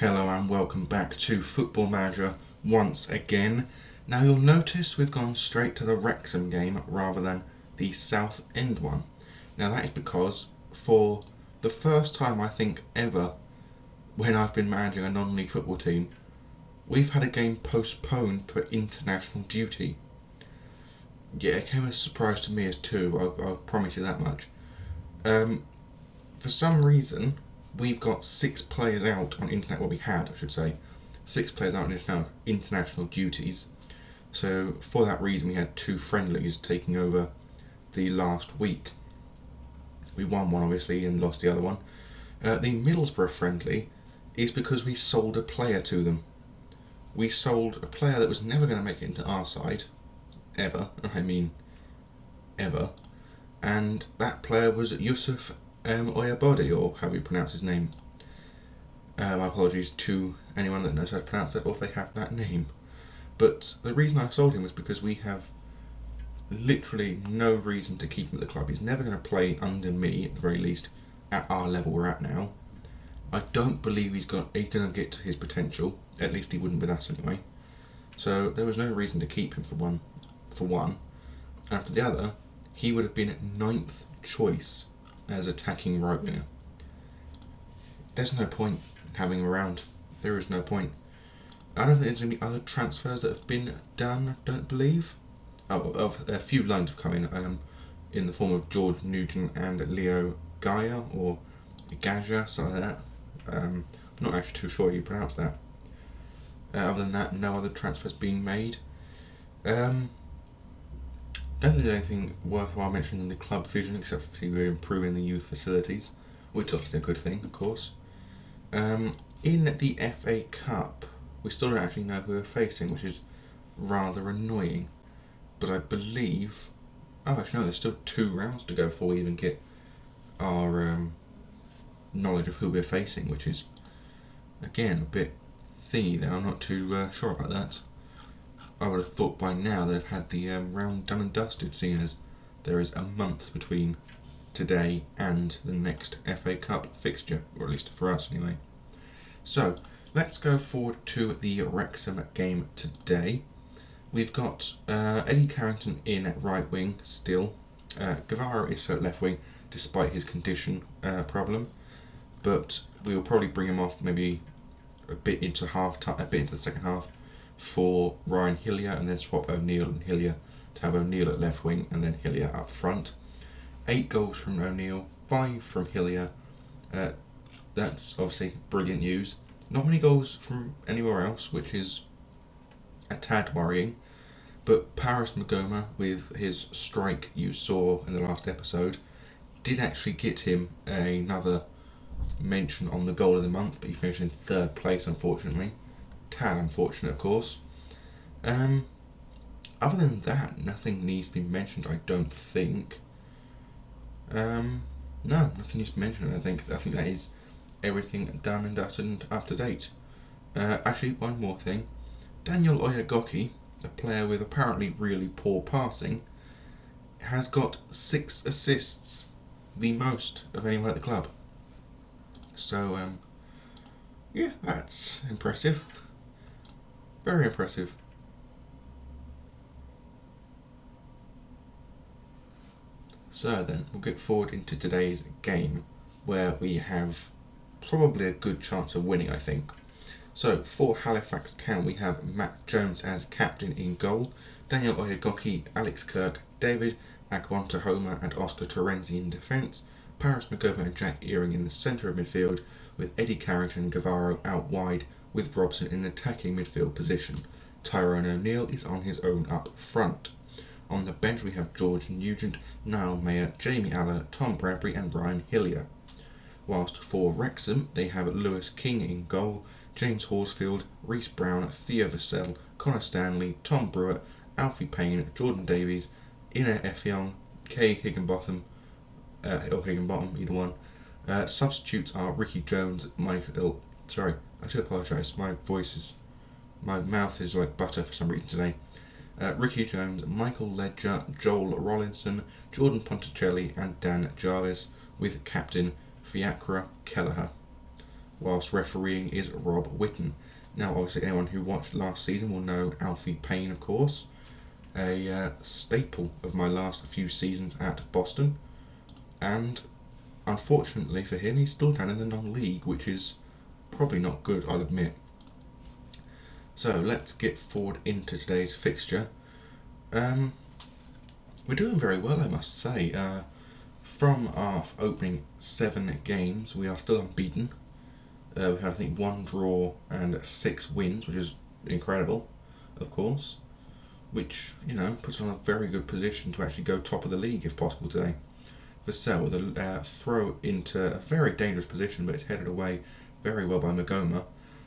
Hello and welcome back to Football Manager once again. Now you'll notice we've gone straight to the Wrexham game rather than the South End one. Now that is because for the first time I think ever when I've been managing a non-league football team, we've had a game postponed for international duty. Yeah, it came as a surprise to me as too, I'll promise you that much. For some reason, we've got 6 players out on we had, I should say, 6 players out on international duties. So for that reason, we had 2 friendlies taking over the last week. We won one obviously and lost the other one. The Middlesbrough friendly is because we sold a player to them. We sold a player that was never going to make it into our side, ever. And that player was Yusuf Oyabodi, or how you pronounce his name. My apologies to anyone that knows how to pronounce it or if they have that name. But the reason I sold him was because we have literally no reason to keep him at the club. He's never going to play under me, at the very least, at our level we're at now. I don't believe he's going to get to his potential. At least he wouldn't with us anyway. So there was no reason to keep him for one. And for the other, he would have been 9th choice as attacking right winger. There's no point having him around. There is no point. I don't think there's any other transfers that have been done, I don't believe. A few loans have come in the form of George Nugent and Leo Gaia, or Gaja, something like that. I'm not actually too sure how you pronounce that. Other than that, no other transfers being made. I don't think there's anything worthwhile mentioning in the club vision, except for we're improving the youth facilities, which is obviously a good thing, of course. In the FA Cup, we still don't actually know who we're facing, which is rather annoying. But I believe... Oh, actually no, there's still 2 rounds to go before we even get our knowledge of who we're facing, which is, again, a bit thingy there. I'm not too sure about that. I would have thought by now they'd have had the round done and dusted, seeing as there is a month between today and the next FA Cup fixture, or at least for us anyway. So, let's go forward to the Wrexham game today. We've got Eddie Carrington in at right wing still. Guevara is at left wing despite his condition problem, but we will probably bring him off maybe a bit into the second half for Ryan Hillier, and then swap O'Neill and Hillier to have O'Neill at left wing and then Hillier up front. 8 goals from O'Neill, 5 from Hillier. That's obviously brilliant news. Not many goals from anywhere else, which is a tad worrying. But Paris Magoma, with his strike you saw in the last episode, did actually get him another mention on the goal of the month, but he finished in 3rd place, unfortunately. Tad unfortunate, of course. Other than that, nothing needs to be mentioned, I don't think. No, nothing needs to be mentioned. I think that is everything done and dusted and up to date. Actually, one more thing. Daniel Oyagoki, a player with apparently really poor passing, has got 6 assists, the most of anyone at the club. So, yeah, that's impressive. Very impressive. So then, we'll get forward into today's game, where we have probably a good chance of winning, I think. So, for Halifax Town, we have Matt Jones as captain in goal, Daniel Oyagoki, Alex Kirk, David Agwantahoma and Oscar Terenzi in defence, Paris Magoma and Jack Earing in the centre of midfield, with Eddie Carrington and Guevara out wide, with Robson in an attacking midfield position. Tyrone O'Neill is on his own up front. On the bench we have George Nugent, Niall Mayer, Jamie Aller, Tom Bradbury and Ryan Hillier. Whilst for Wrexham they have Lewis King in goal, James Horsfield, Reece Brown, Theo Vassell, Connor Stanley, Tom Brewer, Alfie Payne, Jordan Davies, Ina Effiong, Kay Higginbotham, or Higginbottom, either one. Substitutes are Ricky Jones, Sorry, I do apologise. My mouth is like butter for some reason today. Ricky Jones, Michael Ledger, Joel Rollinson, Jordan Ponticelli and Dan Jarvis, with captain Fiacra Kelleher. whilst refereeing is Rob Whitten. Now, obviously, anyone who watched last season will know Alfie Payne, of course, a staple of my last few seasons at Boston, and unfortunately for him, he's still down in the non-league, which is probably not good, I'll admit. So let's get forward into today's fixture. We're doing very well, I must say. From our opening 7 games, we are still unbeaten. We've had, I think, 1 draw and 6 wins, which is incredible, of course. Which, puts us on a very good position to actually go top of the league, if possible, today. Vassell with a throw into a very dangerous position, but it's headed away very well by Magoma,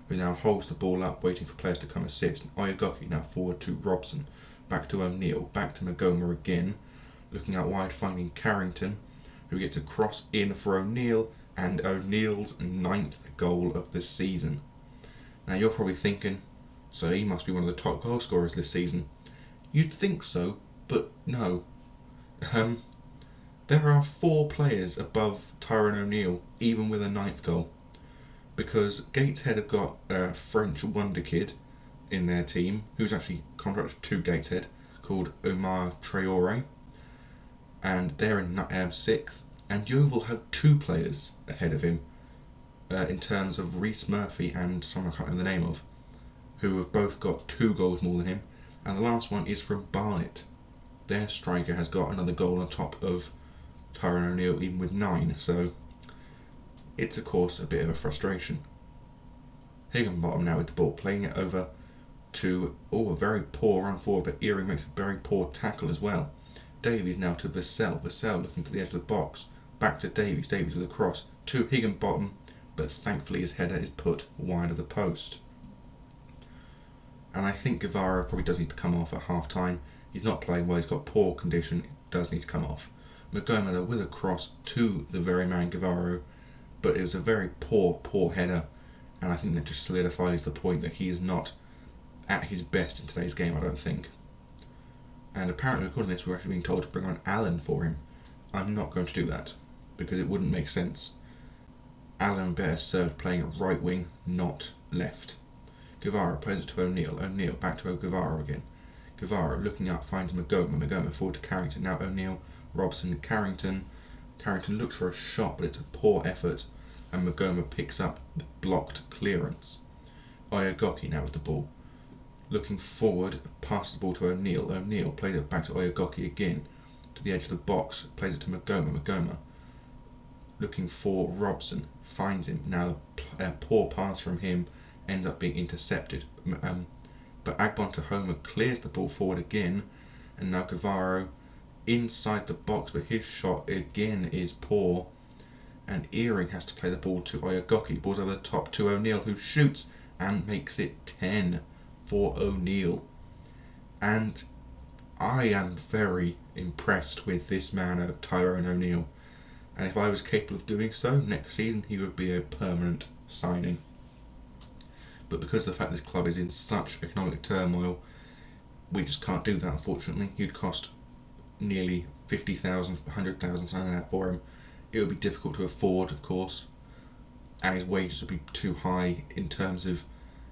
who now holds the ball up, waiting for players to come assist. Oyegoki now forward to Robson, back to O'Neill, back to Magoma again, looking out wide, finding Carrington, who gets a cross in for O'Neill, and O'Neill's 9th goal of the season. Now you're probably thinking, so he must be one of the top goal scorers this season. You'd think so, but no. There are 4 players above Tyrone O'Neill, even with a 9th goal. Because Gateshead have got a French wonder kid in their team, who's actually contracted to Gateshead, called Omar Traore, and they're in 6th. And Yeovil have 2 players ahead of him, in terms of Rhys Murphy and someone I can't remember the name of, who have both got 2 goals more than him. And the last one is from Barnet. Their striker has got another goal on top of Tyrone O'Neill, even with 9. So it's, of course, a bit of a frustration. Higginbottom now with the ball, playing it over to a very poor run forward, but Earing makes a very poor tackle as well. Davies now to Vassell. Vassell looking to the edge of the box. Back to Davies. Davies with a cross to Higginbottom, but thankfully his header is put wide of the post. And I think Guevara probably does need to come off at half time. He's not playing well, he's got poor condition, it does need to come off. Magoma though with a cross to the very man Guevara, but it was a very poor header, and I think that just solidifies the point that he is not at his best in today's game, I don't think. And apparently, according to this, we're actually being told to bring on Allen for him. I'm not going to do that, because it wouldn't make sense. Allen better served playing at right wing, not left. Guevara plays it to O'Neill. O'Neill back to Guevara again. Guevara looking up, finds Magoma. Magoma forward to Carrington. Now O'Neill, Robson, Carrington. Carrington looks for a shot, but it's a poor effort, and Magoma picks up the blocked clearance. Oyegoki now with the ball. Looking forward, passes the ball to O'Neill. O'Neill plays it back to Oyegoki again, to the edge of the box, plays it to Magoma. Magoma looking for Robson, finds him. Now a poor pass from him ends up being intercepted. But Agbontohoma clears the ball forward again, and now Guevara inside the box, but his shot again is poor, and Earing has to play the ball to Oyegoki. Ball's over the top to O'Neill, who shoots and makes it 10 for O'Neill. And I am very impressed with this man, Tyrone O'Neill, and if I was capable of doing so, next season he would be a permanent signing. But because of the fact this club is in such economic turmoil, we just can't do that, unfortunately. He'd cost nearly 50,000, 100,000, something like that for him. It would be difficult to afford, of course, and his wages would be too high in terms of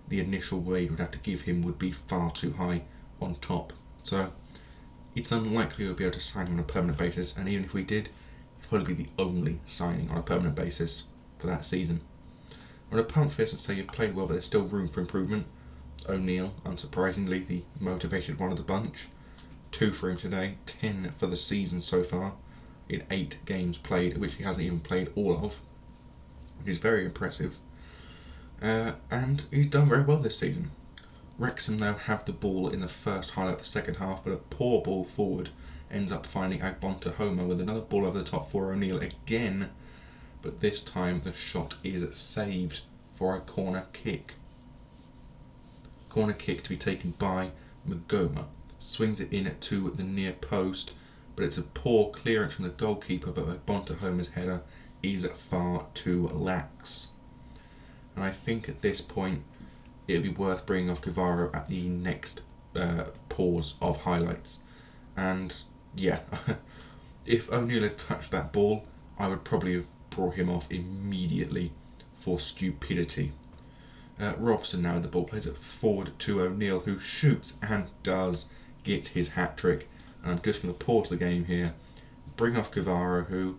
the initial wage we'd have to give him would be far too high on top. So it's unlikely we'll be able to sign him on a permanent basis, and even if we did, it'd probably be the only signing on a permanent basis for that season. I'm going to pump fist and say you've played well, but there's still room for improvement. O'Neill, unsurprisingly, the motivated one of the bunch. 2 for him today, 10 for the season so far, in 8 games played, which he hasn't even played all of, which is very impressive. And he's done very well this season. Wrexham now have the ball in the first highlight of the second half, but a poor ball forward ends up finding Agbontohoma with another ball over the top for O'Neill again, but this time the shot is saved for a corner kick. Corner kick to be taken by Magoma. Swings it in to the near post, but it's a poor clearance from the goalkeeper, but Agbontohoma's header is far too lax. And I think at this point it would be worth bringing off Guevara at the next pause of highlights. And yeah, if O'Neill had touched that ball, I would probably have brought him off immediately for stupidity. Robson now with the ball, plays it forward to O'Neill, who shoots and does get his hat-trick. And I'm just going to pause the game here, bring off Guevara, who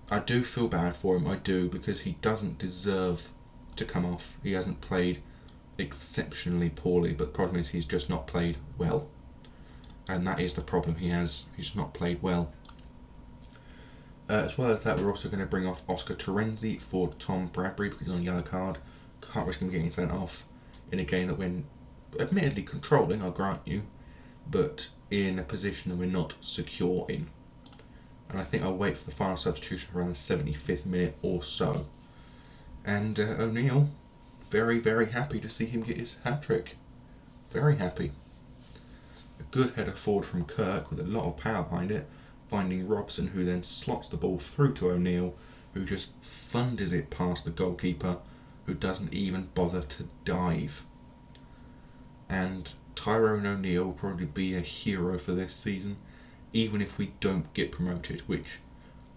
I do feel bad for him, I do, because he doesn't deserve to come off. He hasn't played exceptionally poorly, but the problem is he's just not played well. And that is the problem he has, he's not played well. As well as that, we're also going to bring off Oscar Terenzi for Tom Bradbury because he's on a yellow card. Can't risk him getting sent off in a game that we're admittedly controlling, I'll grant you, but in a position that we're not secure in. And I think I'll wait for the final substitution around the 75th minute or so. And O'Neill, very, very happy to see him get his hat-trick. Very happy. A good header forward from Kirk with a lot of power behind it, finding Robson, who then slots the ball through to O'Neill, who just thunders it past the goalkeeper, who doesn't even bother to dive. And Tyrone O'Neill will probably be a hero for this season, even if we don't get promoted, which,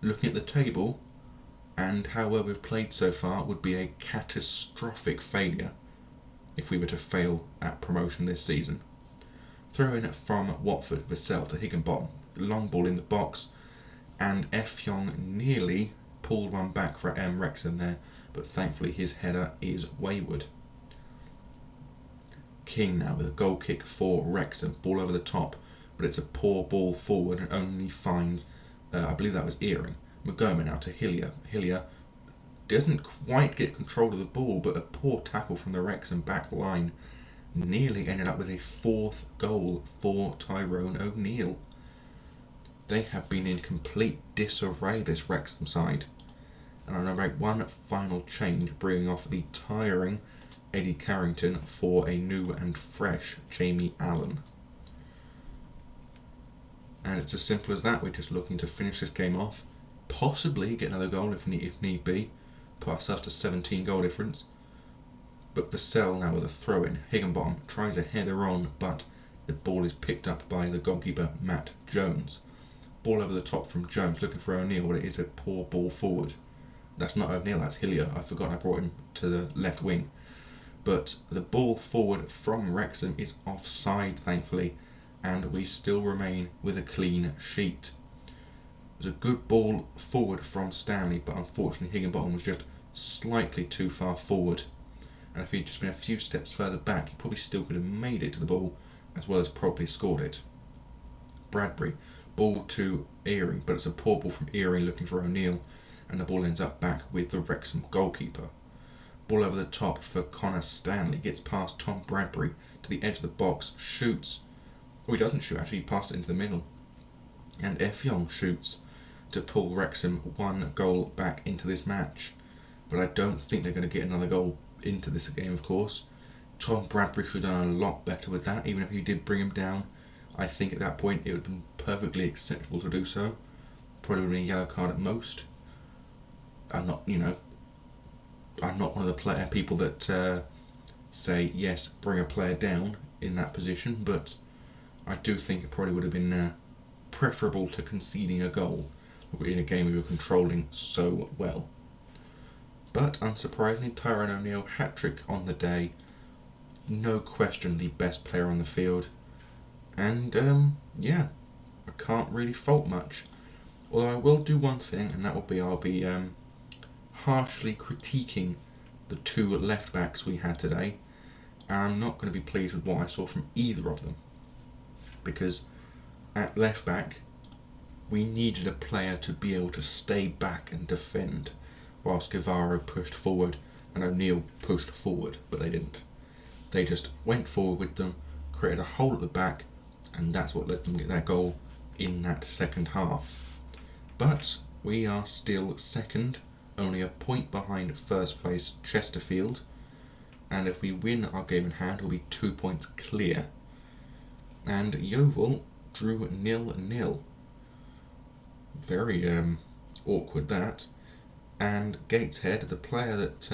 looking at the table and how well we've played so far, would be a catastrophic failure if we were to fail at promotion this season. Throw in from Watford, Vassell to Higginbottom, long ball in the box, and Effiong nearly pulled one back for Wrexham there, but thankfully his header is wayward. King now with a goal kick for Wrexham, ball over the top, but it's a poor ball forward and only finds, I believe that was Earring. McGoman now to Hillier. Hillier doesn't quite get control of the ball, but a poor tackle from the Wrexham back line nearly ended up with a fourth goal for Tyrone O'Neill. They have been in complete disarray, this Wrexham side. And I'm going to make one final change, bringing off the tiring Eddie Carrington for a new and fresh Jamie Allen. And it's as simple as that. We're just looking to finish this game off, possibly get another goal if need be, put ourselves to 17 goal difference. But Vassell now with a throw-in. Higginbottom tries a header on, but the ball is picked up by the goalkeeper Matt Jones. Ball over the top from Jones, looking for O'Neill, but it is a poor ball forward. That's not O'Neill, that's Hillier. I forgot I brought him to the left wing. But the ball forward from Wrexham is offside, thankfully, and we still remain with a clean sheet. It was a good ball forward from Stanley, but unfortunately Higginbottom was just slightly too far forward. And if he'd just been a few steps further back, he probably still could have made it to the ball, as well as probably scored it. Bradbury, ball to Earring, but it's a poor ball from Earring looking for O'Neill, and the ball ends up back with the Wrexham goalkeeper. Ball over the top for Connor Stanley, gets past Tom Bradbury to the edge of the box, shoots. Oh, he doesn't shoot, actually, he passed it into the middle. And Effiong shoots to pull Wrexham one goal back into this match. But I don't think they're going to get another goal into this game, of course. Tom Bradbury should have done a lot better with that, even if he did bring him down. I think at that point it would have been perfectly acceptable to do so. Probably would have been a yellow card at most. I'm not one of the people that say, yes, bring a player down in that position, but I do think it probably would have been preferable to conceding a goal in a game we were controlling so well. But unsurprisingly, Tyrone O'Neill, hat-trick on the day, no question the best player on the field, and yeah, I can't really fault much. Although I will do one thing, and that will be I'll be harshly critiquing the two left backs we had today, and I'm not going to be pleased with what I saw from either of them, because at left back we needed a player to be able to stay back and defend, whilst Guevara pushed forward and O'Neill pushed forward, but they didn't. They just went forward with them, created a hole at the back, and that's what let them get their goal in that second half. But we are still second, only a point behind first place Chesterfield, and if we win our game in hand we'll be 2 points clear. And Yeovil drew 0-0. Very awkward that. And Gateshead, the player that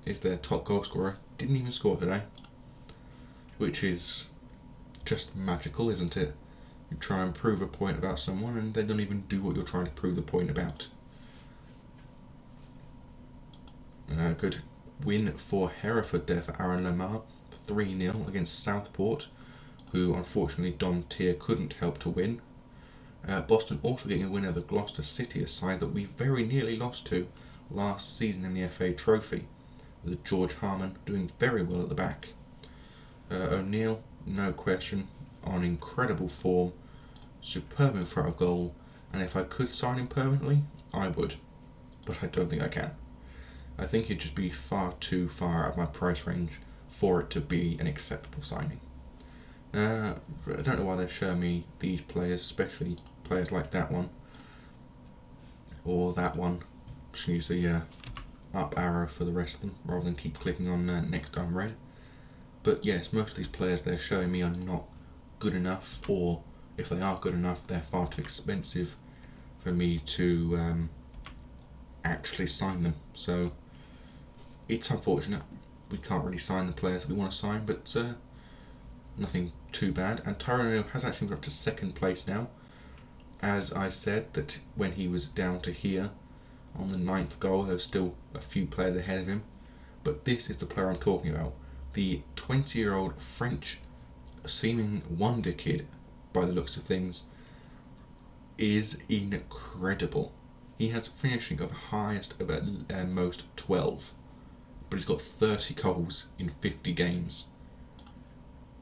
is their top goal scorer, didn't even score today, which is just magical, isn't it? You try and prove a point about someone and they don't even do what you're trying to prove the point about. Good win for Hereford there for Aaron Lamar, 3-0 against Southport, who unfortunately Dom Tier couldn't help to win. Boston also getting a win over Gloucester City, a side that we very nearly lost to last season in the FA Trophy, with George Harmon doing very well at the back. O'Neill, no question, on incredible form, superb in front of goal, and if I could sign him permanently, I would, but I don't think I can. I think he'd just be far too far out of my price range for it to be an acceptable signing. I don't know why they're showing me these players, especially players like that one or that one. Just use the up arrow for the rest of them rather than keep clicking on next unread. But yes, most of these players they're showing me are not good enough, or if they are good enough, they're far too expensive for me to actually sign them. So it's unfortunate we can't really sign the players that we want to sign, but nothing too bad. And Tyrone has actually got up to second place now. As I said, that when he was down to here on the 9th goal, there were still a few players ahead of him. But this is the player I'm talking about. The 20-year-old French seeming wonder kid, by the looks of things, is incredible. He has finishing of the highest of at most 12, but he's got 30 goals in 50 games.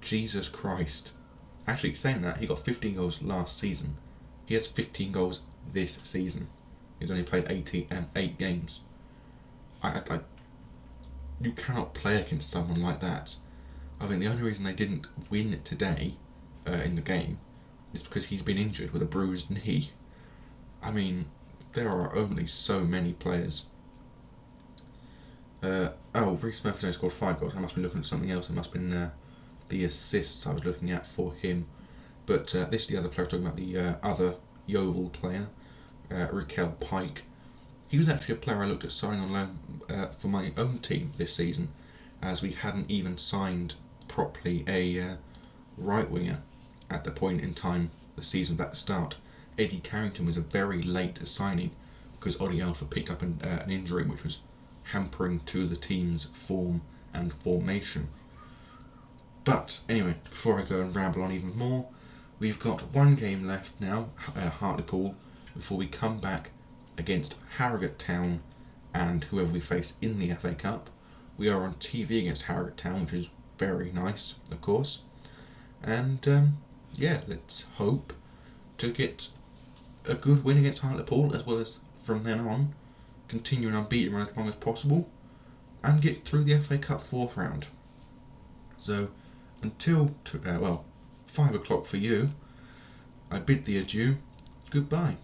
Jesus Christ. Actually, saying that, he got 15 goals last season. He has 15 goals this season. He's only played 8 games. You cannot play against someone like that. I think the only reason they didn't win today in the game is because he's been injured with a bruised knee. I mean, there are only so many players. Reece Murphy scored 5 goals. I must be looking at something else. It must have been the assists I was looking at for him. But this is the other player I was talking about, the other Yeovil player, Raquel Pike. He was actually a player I looked at signing on loan for my own team this season, as we hadn't even signed properly a right winger at the point in time the season was about to start. Eddie Carrington was a very late signing because Ollie Alpha picked up an injury which was hampering to the team's form and formation. But anyway, before I go and ramble on even more, we've got one game left now, Hartlepool, before we come back against Harrogate Town and whoever we face in the FA Cup. We are on TV against Harrogate Town, which is very nice, of course. And let's hope to get a good win against Hartlepool, as well as from then on continue an unbeaten run as long as possible and get through the FA Cup 4th round. So until 5 o'clock for you, I bid thee adieu. Goodbye.